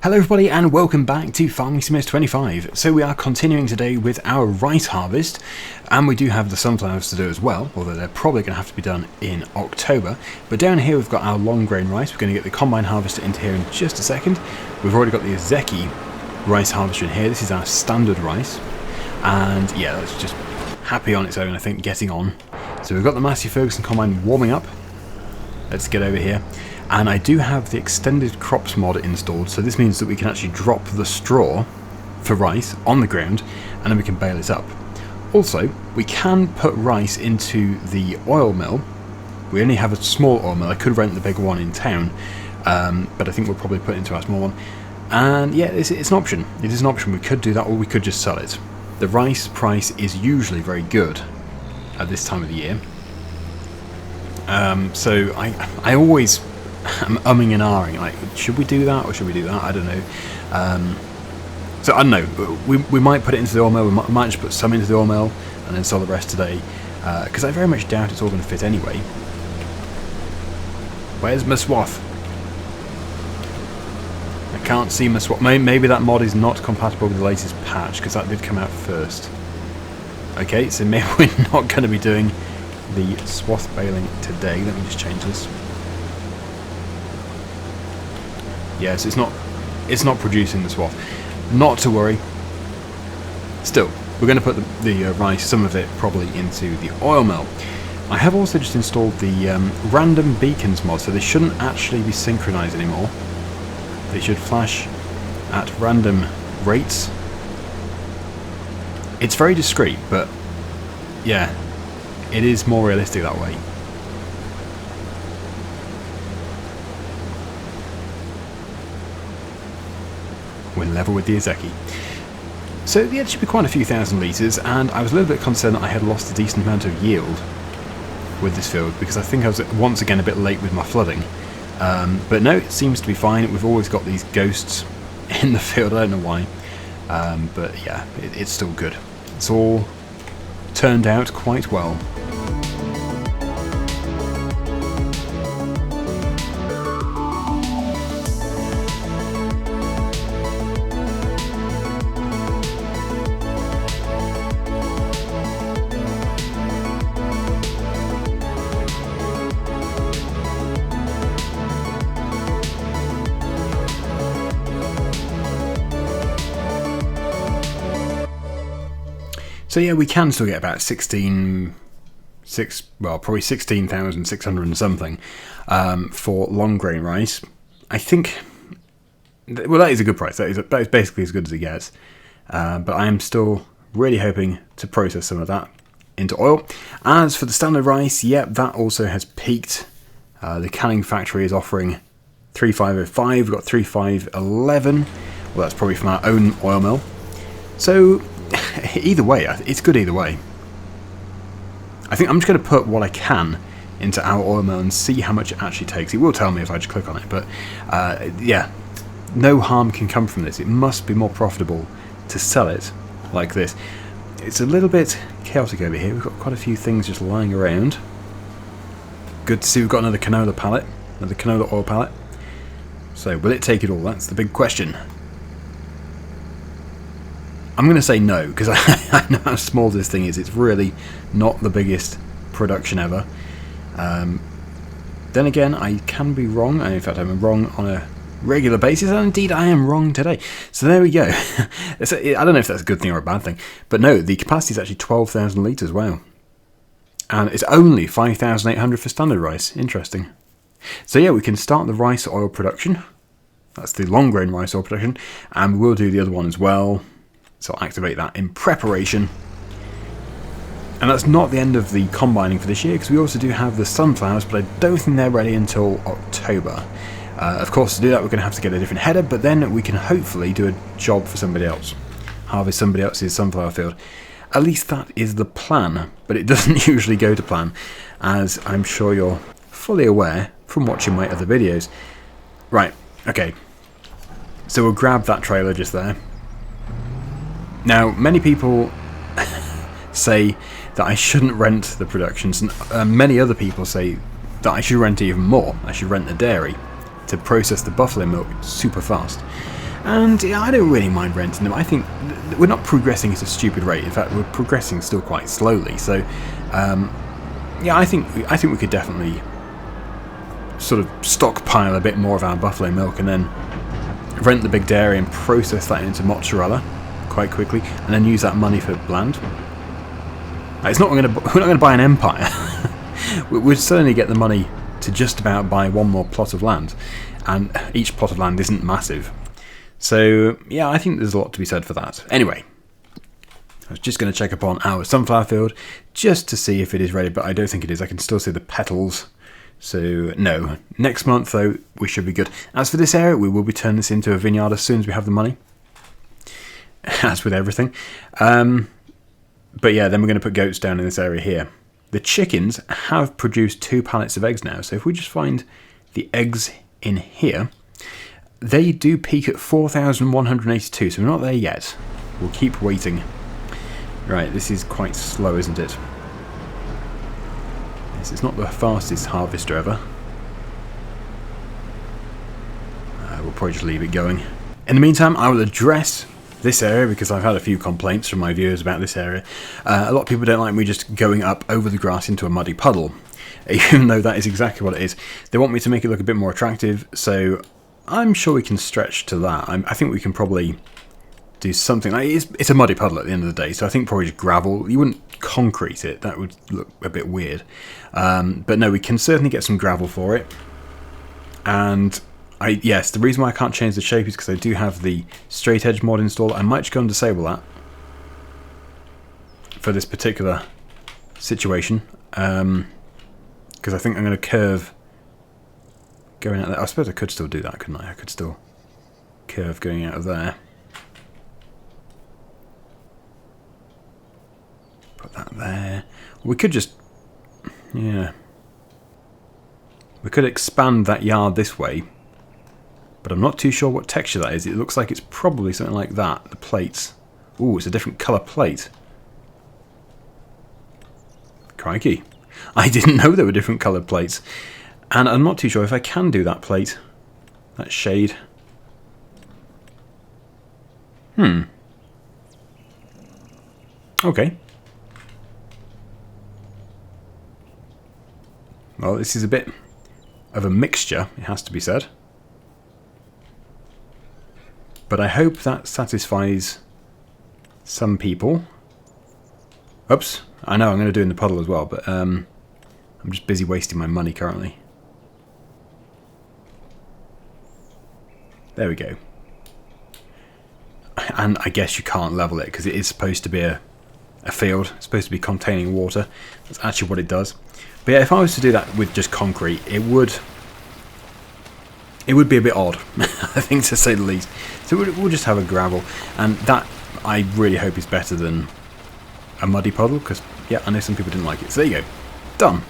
Hello everybody and welcome back to Farming Simulator 25. So we are continuing today with our rice harvest, and we do have the sunflowers to do as well, although they're probably going to have to be done in October. But down here we've got our long grain rice. We're going to get the combine harvester into here in just a second. We've already got the Ezeki rice harvester in here. This is our standard rice, and yeah, that's just happy on its own, I think, getting on. So we've got the Massey Ferguson combine warming up. Let's get over here. And I do have the extended crops mod installed, so this means that we can actually drop the straw for rice on the ground and then we can bale it up. Also, we can put rice into the oil mill. We only have a small oil mill. I could rent the bigger one in town, but I think we'll probably put it into our small one. And yeah, it's an option. It is an option. We could do that, or we could just sell it. The rice price is usually very good at this time of the year. So I always am umming and ahhing, like, should we do that or should we do that? I don't know. So I don't know. We might put it into the oil mill. We might just put some into the oil mill and then sell the rest today, because I very much doubt it's all going to fit anyway. Where's my swath? I can't see my swath. Maybe that mod is not compatible with the latest patch, because that did come out first. Okay, so maybe we're not going to be doing the swath baling today. Let me just change this. Yes, it's not producing the swath. Not to worry. Still, we're going to put the rice, some of it probably, into the oil mill. I have also just installed the random beacons mod, so they shouldn't actually be synchronized anymore. They should flash at random rates. It's very discreet, but yeah, it is more realistic that way. When level with the Ezeki. So yeah, it should be quite a few thousand litres, and I was a little bit concerned that I had lost a decent amount of yield with this field, because I think I was once again a bit late with my flooding. But no, it seems to be fine. We've always got these ghosts in the field, I don't know why. But yeah, it's still good. It's all turned out quite well. So yeah, we can still get about probably 16,600 and something for long grain rice. I think, well, that is a good price. That is basically as good as it gets. But I am still really hoping to process some of that into oil. As for the standard rice, yep, that also has peaked. The canning factory is offering 3,505. We've got 3,511. Well, that's probably from our own oil mill. So either way, it's good either way. I think I'm just going to put what I can into our oil mill and see how much it actually takes. It will tell me if I just click on it, but yeah, no harm can come from this. It must be more profitable to sell it like this. It's a little bit chaotic over here. We've got quite a few things just lying around. Good to see we've got another canola pallet, another canola oil pallet. So will it take it all? That's the big question. I'm going to say no, because I know how small this thing is. It's really not the biggest production ever. Then again, I can be wrong. In fact, I'm wrong on a regular basis, and indeed I am wrong today. So there we go. I don't know if that's a good thing or a bad thing, but no, the capacity is actually 12,000 litres, wow. And it's only 5,800 for standard rice. Interesting. So yeah, we can start the rice oil production. That's the long grain rice oil production, and we will do the other one as well. So I'll activate that in preparation. And that's not the end of the combining for this year, because we also do have the sunflowers, but I don't think they're ready until October. Of course, to do that we're going to have to get a different header, but then we can hopefully do a job for somebody else. Harvest somebody else's sunflower field. At least that is the plan, but it doesn't usually go to plan, as I'm sure you're fully aware from watching my other videos. Right, okay. So we'll grab that trailer just there. Now, many people say that I shouldn't rent the productions, and many other people say that I should rent even more. I should rent the dairy to process the buffalo milk super fast. And yeah, I don't really mind renting them. I think we're not progressing at a stupid rate. In fact, we're progressing still quite slowly. So, yeah, I think we could definitely sort of stockpile a bit more of our buffalo milk and then rent the big dairy and process that into mozzarella quite quickly, and then use that money for land. It's not we're not going to buy an empire. We'd certainly get the money to just about buy one more plot of land, and each plot of land isn't massive. So yeah, I think there's a lot to be said for that. Anyway, I was just going to check upon our sunflower field just to see if it is ready, but I don't think it is. I can still see the petals. So no, next month though we should be good. As for this area, we will be turning this into a vineyard as soon as we have the money, as with everything. But yeah, then we're going to put goats down in this area here. The chickens have produced 2 pallets of eggs now, so if we just find the eggs in here, they do peak at 4,182, so we're not there yet. We'll keep waiting. Right, this is quite slow, isn't it? Yes, it's not the fastest harvester ever. We'll probably just leave it going. In the meantime, I will address this area because I've had a few complaints from my viewers about this area. A lot of people don't like me just going up over the grass into a muddy puddle, even though that is exactly what it is. They want me to make it look a bit more attractive, so I'm sure we can stretch to that. I think we can probably do something. Like it's a muddy puddle at the end of the day, so I think probably just gravel. You wouldn't concrete it, that would look a bit weird. But no, we can certainly get some gravel for it. And yes, the reason why I can't change the shape is because I do have the straight edge mod installed. I might just go and disable that for this particular situation, because I think I'm going to curve going out there. I suppose I could still do that, couldn't I? I could still curve going out of there. Put that there. We could just, yeah, we could expand that yard this way. But I'm not too sure what texture that is. It looks like it's probably something like that. The plates. Ooh, it's a different colour plate. Crikey. I didn't know there were different coloured plates. And I'm not too sure if I can do that plate. That shade. Okay. Well, this is a bit of a mixture, it has to be said. But I hope that satisfies some people. Oops, I know I'm going to do it in the puddle as well, but I'm just busy wasting my money currently. There we go. And I guess you can't level it because it is supposed to be a field. It's supposed to be containing water. That's actually what it does. But yeah, if I was to do that with just concrete, it would be a bit odd, I think, to say the least. So we'll just have a gravel, and that I really hope is better than a muddy puddle, because yeah, I know some people didn't like it. So there you go, done.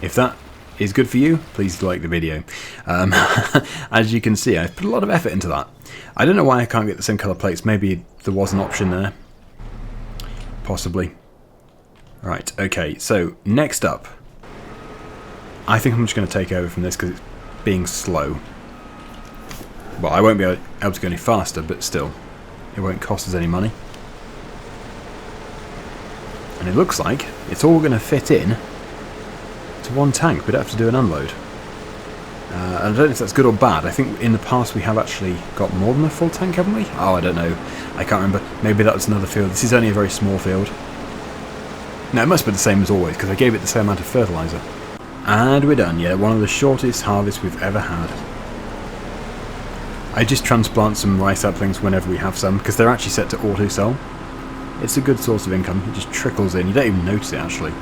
If that is good for you, please like the video. As you can see, I've put a lot of effort into that. I don't know why I can't get the same colour plates. Maybe there was an option there, possibly. Right, okay, so next up, I think I'm just going to take over from this because it's being slow. Well, I won't be able to go any faster, but still, it won't cost us any money. And it looks like it's all going to fit in to one tank. We don't have to do an unload. I don't know if that's good or bad. I think in the past we have actually got more than a full tank, haven't we? Oh, I don't know. I can't remember. Maybe that was another field. This is only a very small field. No, it must be the same as always, because I gave it the same amount of fertiliser. And we're done, yeah, one of the shortest harvests we've ever had. I just transplant some rice saplings whenever we have some, because they're actually set to auto-sell. It's a good source of income, it just trickles in, you don't even notice it actually.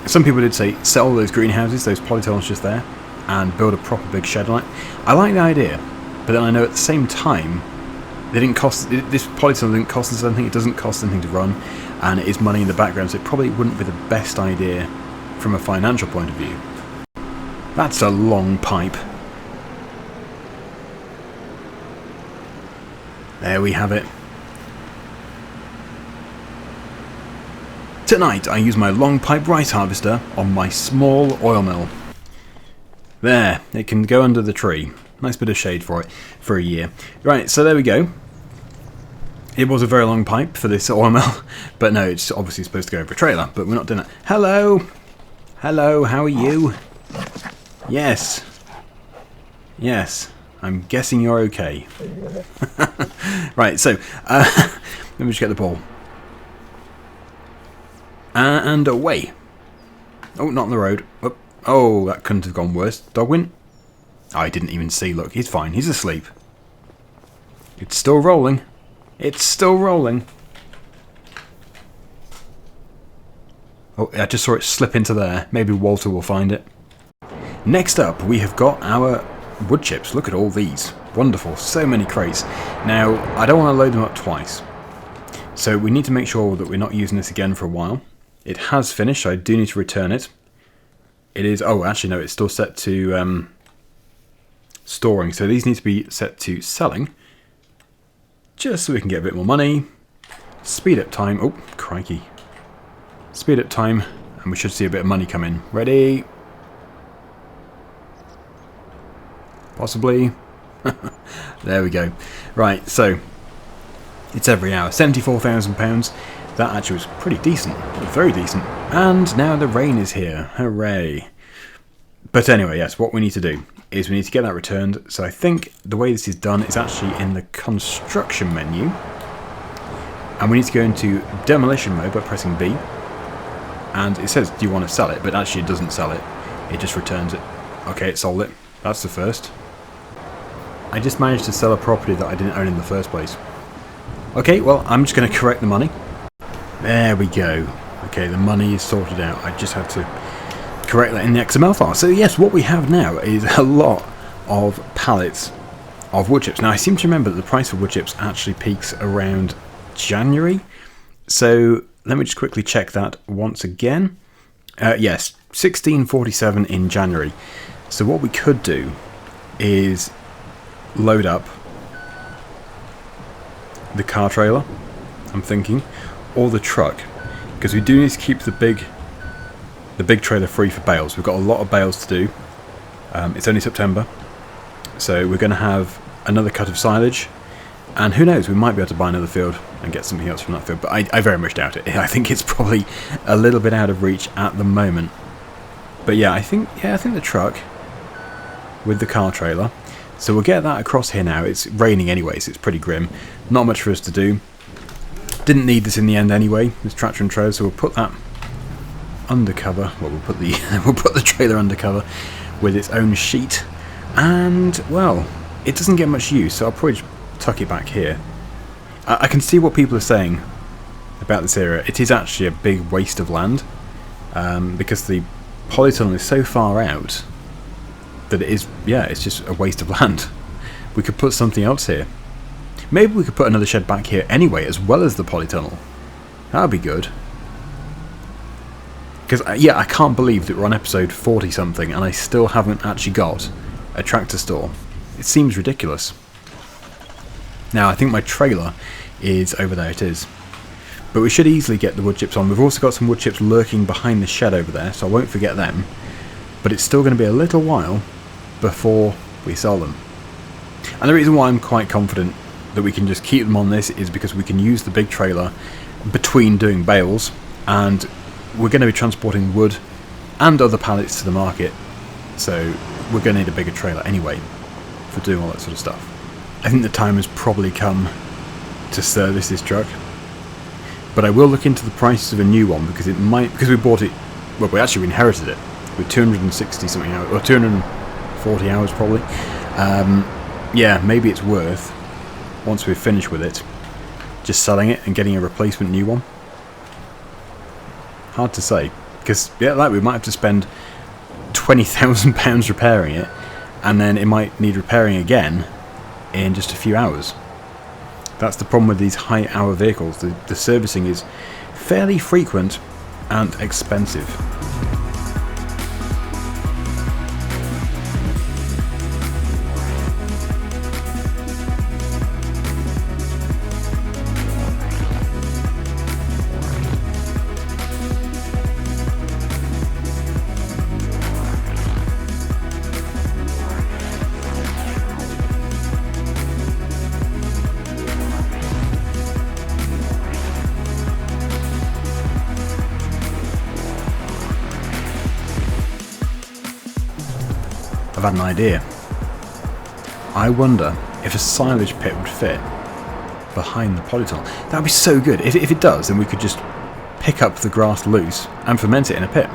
Some people did say, sell those greenhouses, those polytunnels just there, and build a proper big shed on it. I like the idea, but then I know at the same time, they didn't cost, this polytunnel didn't cost us anything, it doesn't cost anything to run, and it is money in the background, so it probably wouldn't be the best idea from a financial point of view. That's a long pipe. There we have it. Tonight I use my long pipe rice harvester on my small oil mill. There, it can go under the tree. Nice bit of shade for it for a year. Right, so there we go. It was a very long pipe for this oil mill, but no, it's obviously supposed to go over a trailer, but we're not doing that. Hello! Hello, how are you? Yes. Yes. I'm guessing you're okay. Right, so, let me just get the ball. And away. Oh, not on the road. Oh, that couldn't have gone worse. Daggerwin? I didn't even see. Look, he's fine. He's asleep. It's still rolling. It's still rolling. Oh, I just saw it slip into there. Maybe Walter will find it. Next up, we have got our wood chips. Look at all these. Wonderful. So many crates. Now, I don't want to load them up twice. So we need to make sure that we're not using this again for a while. It has finished, so I do need to return it. It is... Oh, actually, no, it's still set to storing. So these need to be set to selling. Just so we can get a bit more money. Speed up time. Oh, crikey. Speed up time. And we should see a bit of money come in. Ready? Possibly. There we go. Right, so it's every hour. £74,000. That actually was pretty decent. Very decent. And now the rain is here. Hooray. But anyway, yes, what we need to do is we need to get that returned. So I think the way this is done is actually in the construction menu. And we need to go into demolition mode by pressing B. And it says, do you want to sell it? But actually it doesn't sell it. It just returns it. Okay, it sold it. That's the first. I just managed to sell a property that I didn't own in the first place. Okay, well, I'm just going to correct the money. There we go. Okay, the money is sorted out. I just have to correct that in the XML file. So yes, what we have now is a lot of pallets of wood chips. Now, I seem to remember that the price of wood chips actually peaks around January. So let me just quickly check that once again. Yes, 1647 in January. So what we could do is load up the car trailer, I'm thinking, or the truck, because we do need to keep the big trailer free for bales. We've got a lot of bales to do. It's only September, so we're going to have another cut of silage, and who knows, we might be able to buy another field and get something else from that field, but I very much doubt it. I think it's probably a little bit out of reach at the moment. But yeah, I think the truck with the car trailer. So we'll get that across here now. It's raining anyway, so it's pretty grim. Not much for us to do. Didn't need this in the end anyway, this tractor and trailer, so we'll put that undercover. Well, we'll put the trailer undercover with its own sheet. And, well, it doesn't get much use, so I'll probably just tuck it back here. I can see what people are saying about this area. It is actually a big waste of land, because the polytunnel is so far out that it is, yeah, it's just a waste of land. We could put something else here. Maybe we could put another shed back here anyway, as well as the polytunnel. That would be good. Because, yeah, I can't believe that we're on episode 40-something and I still haven't actually got a tractor store. It seems ridiculous. Now, I think my trailer is over there. It is. But we should easily get the wood chips on. We've also got some wood chips lurking behind the shed over there, so I won't forget them. But it's still going to be a little while before we sell them. And the reason why I'm quite confident that we can just keep them on this is because we can use the big trailer between doing bales, and we're going to be transporting wood and other pallets to the market, so we're going to need a bigger trailer anyway for doing all that sort of stuff. I think the time has probably come to service this truck, but I will look into the prices of a new one, because it might, because we bought it, well, we actually inherited it with 260 something hours, or 240 hours probably. Yeah, maybe it's worth, once we've finished with it, just selling it and getting a replacement new one. Hard to say, because yeah, like we might have to spend £20,000 repairing it, and then it might need repairing again in just a few hours. That's the problem with these high-hour vehicles. The servicing is fairly frequent and expensive. I've had an idea. I wonder if a silage pit would fit behind the polytunnel. That would be so good. If it does, then we could just pick up the grass loose and ferment it in a pit.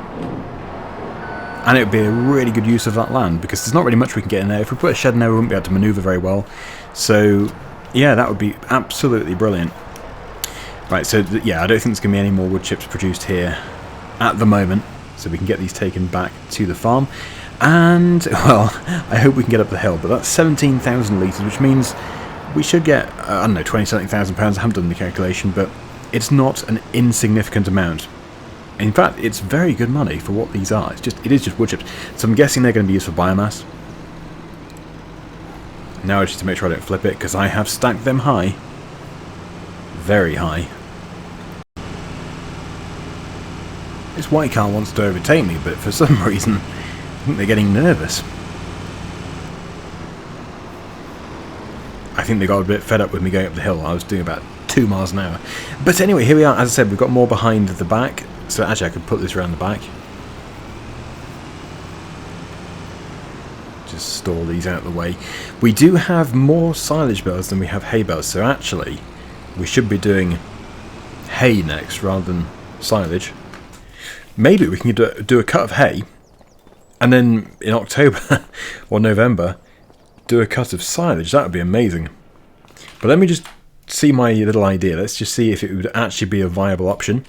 And it would be a really good use of that land, because there's not really much we can get in there. If we put a shed in there, we wouldn't be able to manoeuvre very well. So, yeah, that would be absolutely brilliant. Right, so, yeah, I don't think there's going to be any more wood chips produced here at the moment. So we can get these taken back to the farm. And, well, I hope we can get up the hill. But that's 17,000 litres, which means we should get, I don't know, 20-something thousand pounds. I haven't done the calculation, but it's not an insignificant amount. In fact, it's very good money for what these are. It is just wood chips. So I'm guessing they're going to be used for biomass. Now just to make sure I don't flip it, because I have stacked them high. Very high. This white car wants to overtake me, but for some reason, I think they're getting nervous. I think they got a bit fed up with me going up the hill. I was doing about 2 miles an hour. But anyway, here we are. As I said, we've got more behind the back. So actually I could put this around the back. Just store these out of the way. We do have more silage bales than we have hay bales. So actually, we should be doing hay next rather than silage. Maybe we can do a cut of hay. And then in October or November, do a cut of silage. That would be amazing. But let me just see my little idea. Let's just see if it would actually be a viable option.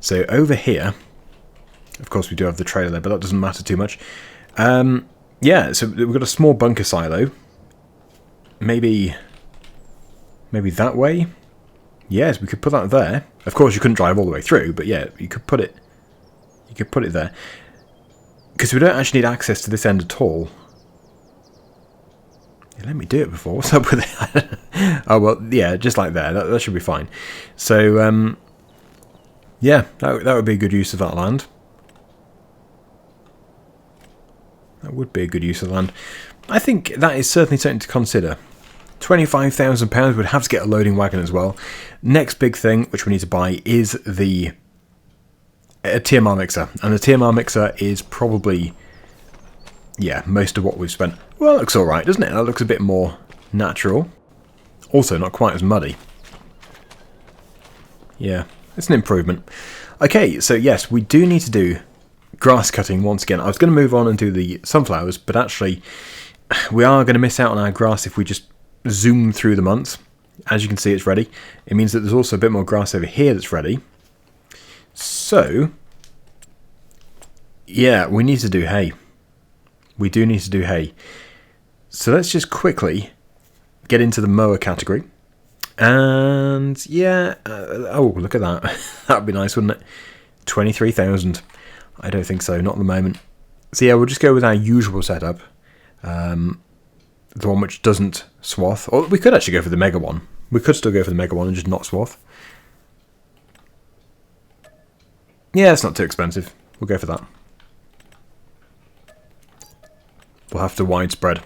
So over here, of course we do have the trailer there, but that doesn't matter too much. Yeah, so we've got a small bunker silo. Maybe that way? Yes, we could put that there. Of course you couldn't drive all the way through, but yeah, you could put it there. Because we don't actually need access to this end at all. Yeah, let me do it before. What's up with it? Oh, well, yeah, just like there. That should be fine. So, yeah, that would be a good use of that land. That would be a good use of land. I think that is certainly something to consider. £25,000 would have to get a loading wagon as well. Next big thing which we need to buy is a TMR mixer. And the TMR mixer is probably, yeah, most of what we've spent. Well, it looks alright, doesn't it? That looks a bit more natural. Also, not quite as muddy. Yeah. It's an improvement. Okay, so yes, we do need to do grass cutting once again. I was going to move on and do the sunflowers, but actually we are going to miss out on our grass if we just zoom through the months. As you can see, it's ready. It means that there's also a bit more grass over here that's ready. So, yeah, we need to do hay. We do need to do hay. So let's just quickly get into the mower category. And yeah, oh, look at that. That would be nice, wouldn't it? 23,000. I don't think so, not at the moment. So yeah, we'll just go with our usual setup. The one which doesn't swath. Or we could actually go for the mega one. We could still go for the mega one and just not swath. Yeah, it's not too expensive. We'll go for that. We'll have to widespread.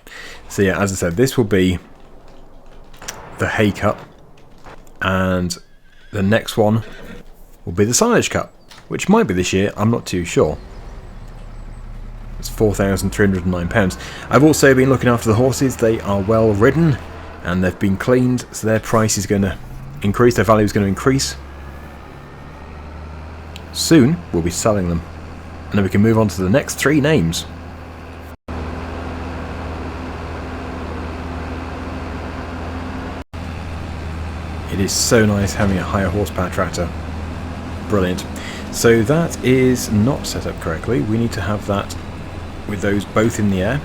So yeah, as I said, this will be the hay cut. And the next one will be the silage cut, which might be this year, I'm not too sure. It's £4,309. I've also been looking after the horses. They are well ridden and they've been cleaned, so their price is going to increase, their value is going to increase. Soon we'll be selling them, and then we can move on to the next 3 names. It is so nice having a higher horsepower tractor. Brilliant. So that is not set up correctly. We need to have that with those both in the air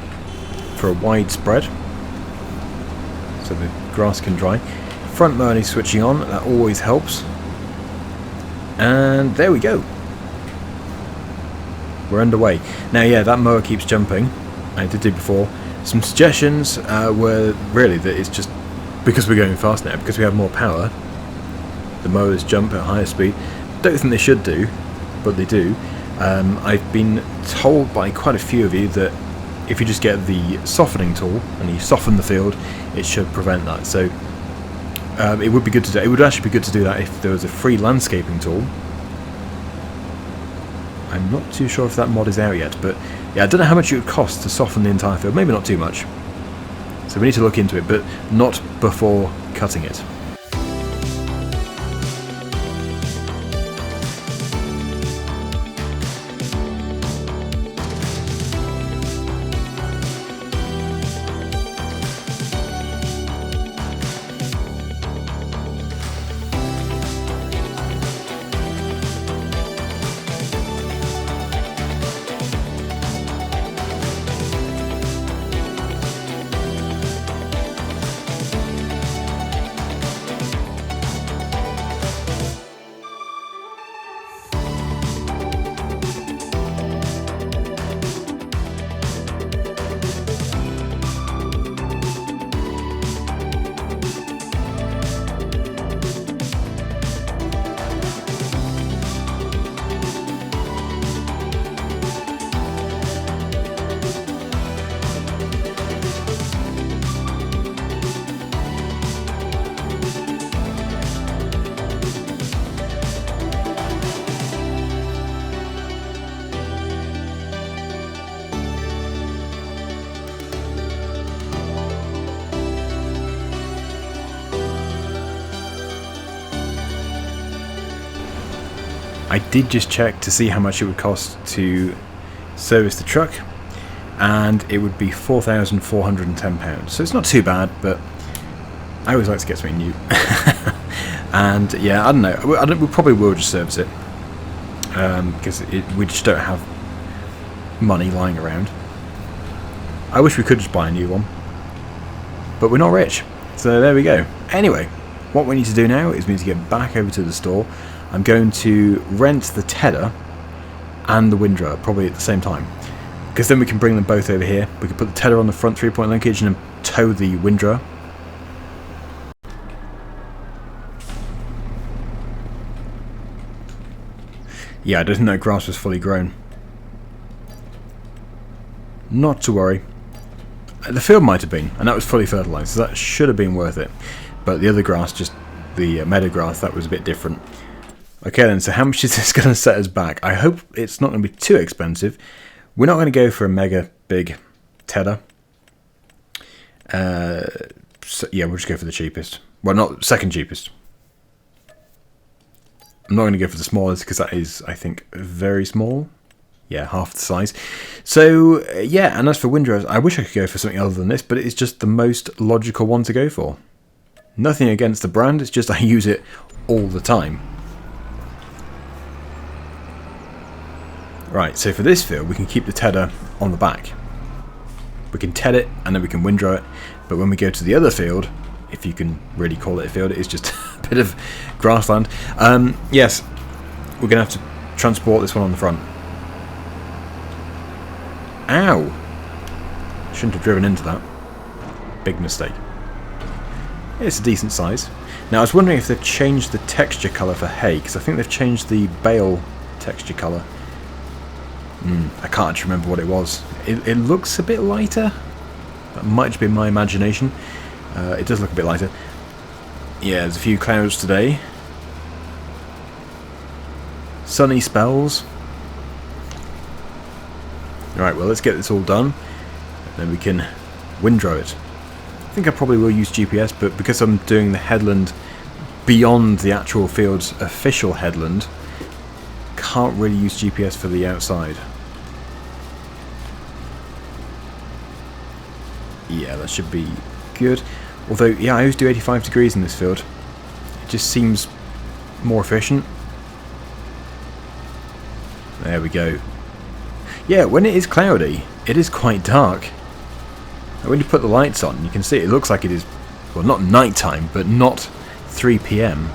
for a wide spread, so the grass can dry. Front mower is switching on, that always helps. And there we go. We're underway. Now yeah, that mower keeps jumping. I did do before. Some suggestions were really that it's just because we're going fast now, because we have more power, the mowers jump at higher speed. Don't think they should do, but they do. I've been told by quite a few of you that if you just get the softening tool and you soften the field, it should prevent that. So it would be good to do. It would actually be good to do that if there was a free landscaping tool. I'm not too sure if that mod is out yet, but Yeah, I don't know how much it would cost to soften the entire field. Maybe not too much. So we need to look into it, but not before cutting it. I did just check to see how much it would cost to service the truck, and it would be £4,410. So it's not too bad, but I always like to get something new. And yeah, I don't know. We probably will just service it because we just don't have money lying around. I wish we could just buy a new one, but we're not rich. So there we go. Anyway, what we need to do now is we need to get back over to the store. I'm going to rent the tedder and the windrower probably at the same time, because then we can bring them both over here. We can put the tedder on the front 3-point linkage and then tow the windrower. Yeah, I didn't know grass was fully grown. Not to worry. The field might have been, and that was fully fertilised, so that should have been worth it. But the other grass, just the meadow grass, that was a bit different. Okay then, so how much is this going to set us back? I hope it's not going to be too expensive. We're not going to go for a mega big tedder. So yeah, we'll just go for the cheapest. Well, not second cheapest. I'm not going to go for the smallest because that is, I think, very small. Yeah, half the size. So yeah, and as for windrows, I wish I could go for something other than this, but it is just the most logical one to go for. Nothing against the brand, it's just I use it all the time. Right, so for this field, we can keep the tedder on the back. We can ted it, and then we can windrow it. But when we go to the other field, if you can really call it a field, it is just a bit of grassland. Yes, we're going to have to transport this one on the front. Ow! Shouldn't have driven into that. Big mistake. It's a decent size. Now, I was wondering if they've changed the texture colour for hay, because I think they've changed the Bale texture colour. I can't actually remember what it was. It looks a bit lighter. That might just be my imagination. It does look a bit lighter. Yeah, there's a few clouds today. Sunny spells. Alright, well, let's get this all done. Then we can windrow it. I think I probably will use GPS, but because I'm doing the headland beyond the actual field's official headland, can't really use GPS for the outside. Yeah, that should be good. Although, yeah, I always do 85 degrees in this field. It just seems more efficient. There we go. Yeah, when it is cloudy, it is quite dark. And when you put the lights on, you can see it looks like it is, well, not nighttime, but not 3 PM.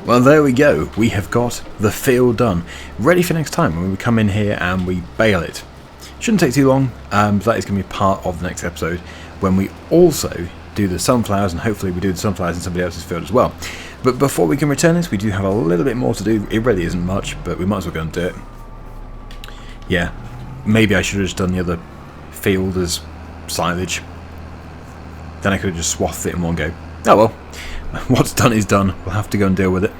Well, there we go. We have got the field done. Ready for next time when we come in here and we bale it. Shouldn't take too long. That is going to be part of the next episode when we also do the sunflowers, and hopefully we do the sunflowers in somebody else's field as well. But before we can return this, we do have a little bit more to do. It really isn't much, but we might as well go and do it. Yeah, maybe I should have just done the other field as silage. Then I could have just swathed it in one go. Oh well, what's done is done. We'll have to go and deal with it.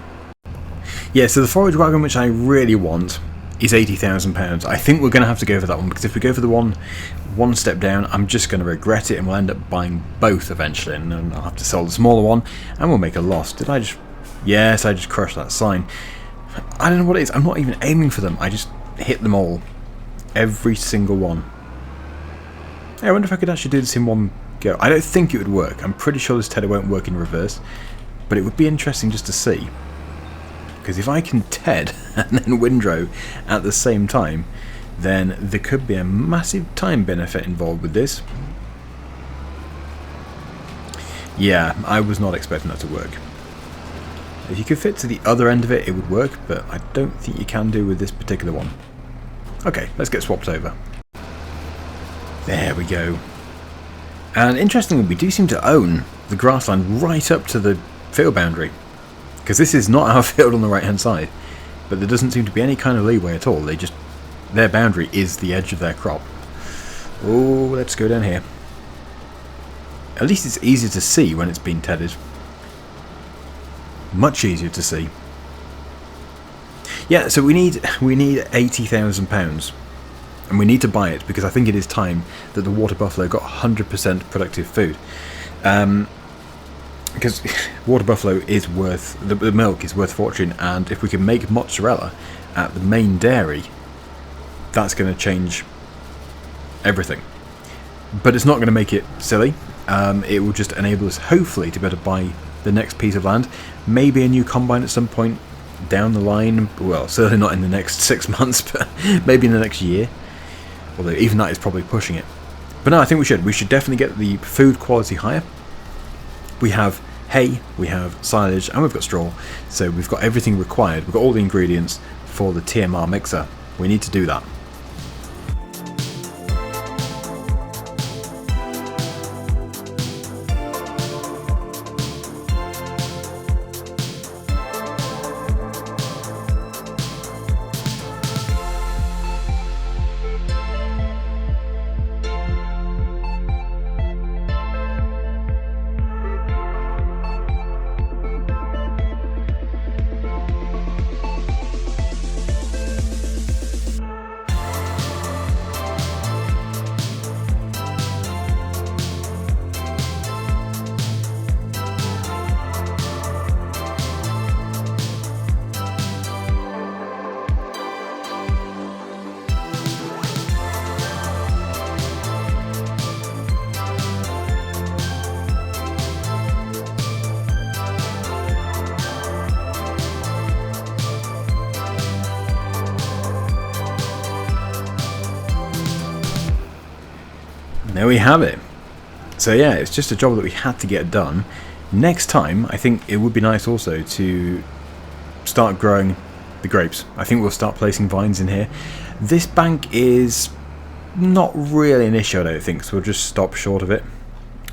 Yeah, so the forage wagon, which I really want, is £80,000. I think we're going to have to go for that one, because if we go for the one step down, I'm just going to regret it, and we'll end up buying both eventually, and then I'll have to sell the smaller one, and we'll make a loss. Did I just... Yes, I just crushed that sign. I don't know what it is. I'm not even aiming for them. I just hit them all. Every single one. Hey, I wonder if I could actually do this in one go. I don't think it would work. I'm pretty sure this tedder won't work in reverse, but it would be interesting just to see. Because if I can TED and then windrow at the same time, then there could be a massive time benefit involved with this. Yeah, I was not expecting that to work. If you could fit to the other end of it, it would work, but I don't think you can do with this particular one. Okay, let's get swapped over. There we go. And interestingly, we do seem to own the grassland right up to the field boundary. Because this is not our field on the right hand side, but there doesn't seem to be any kind of leeway at all. Their boundary is the edge of their crop. Oh, let's go down here. At least it's easier to see when it's been tedded. Much easier to see. Yeah, so we need £80,000, and we need to buy it because I think it is time that the water buffalo got 100% productive food. Because water buffalo is worth, the milk is worth a fortune, and if we can make mozzarella at the main dairy, that's going to change everything. But it's not going to make it silly. It will just enable us, hopefully, to be able to buy the next piece of land. Maybe a new combine at some point down the line. Well, certainly not in the next 6 months, but maybe in the next year. Although even that is probably pushing it. But no, I think we should. We should definitely get the food quality higher. We have hay, we have silage, and we've got straw. So we've got everything required. We've got all the ingredients for the TMR mixer. We need to do that. There we have it. So yeah, it's just a job that we had to get done. Next time, I think it would be nice also to start growing the grapes. I think we'll start placing vines in here. This bank is not really an issue, I don't think, so we'll just stop short of it.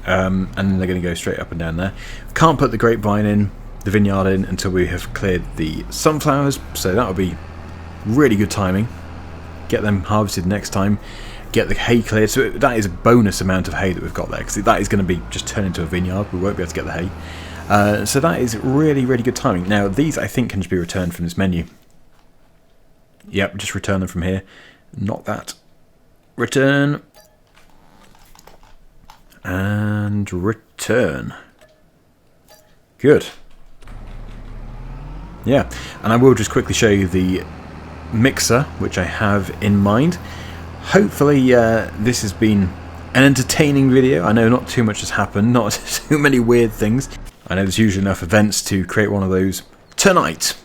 And then they're going to go straight up and down there. Can't put the grapevine in, the vineyard in, until we have cleared the sunflowers, so that'll be really good timing. Get them harvested next time. Get the hay cleared, so that is a bonus amount of hay that we've got there, because that is going to be just turned into a vineyard. We won't be able to get the hay, so that is really, really good timing. Now these I think can just be returned from this menu. Yep, just return them from here. Not that. Return. And return. Good. Yeah, and I will just quickly show you the mixer which I have in mind. Hopefully this has been an entertaining video. I know not too much has happened, not too many weird things. I know there's usually enough events to create one of those tonight,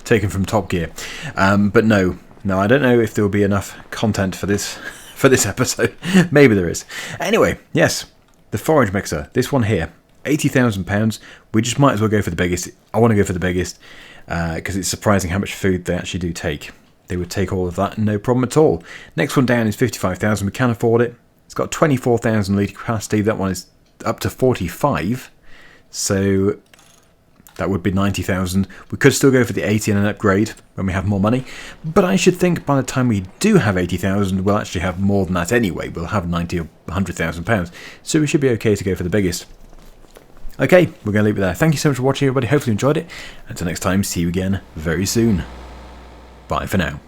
taken from Top Gear. But no, I don't know if there will be enough content for this episode. Maybe there is. Anyway, yes, the forage mixer, this one here, £80,000. We just might as well go for the biggest. I want to go for the biggest because it's surprising how much food they actually do take. They would take all of that, no problem at all. Next one down is 55,000. We can afford it. It's got 24,000 litre capacity. That one is up to 45. So that would be 90,000. We could still go for the 80 and an upgrade when we have more money. But I should think by the time we do have 80,000, we'll actually have more than that anyway. We'll have 90 or 100,000 pounds. So we should be okay to go for the biggest. Okay, we're going to leave it there. Thank you so much for watching, everybody. Hopefully you enjoyed it. Until next time, see you again very soon. Bye for now.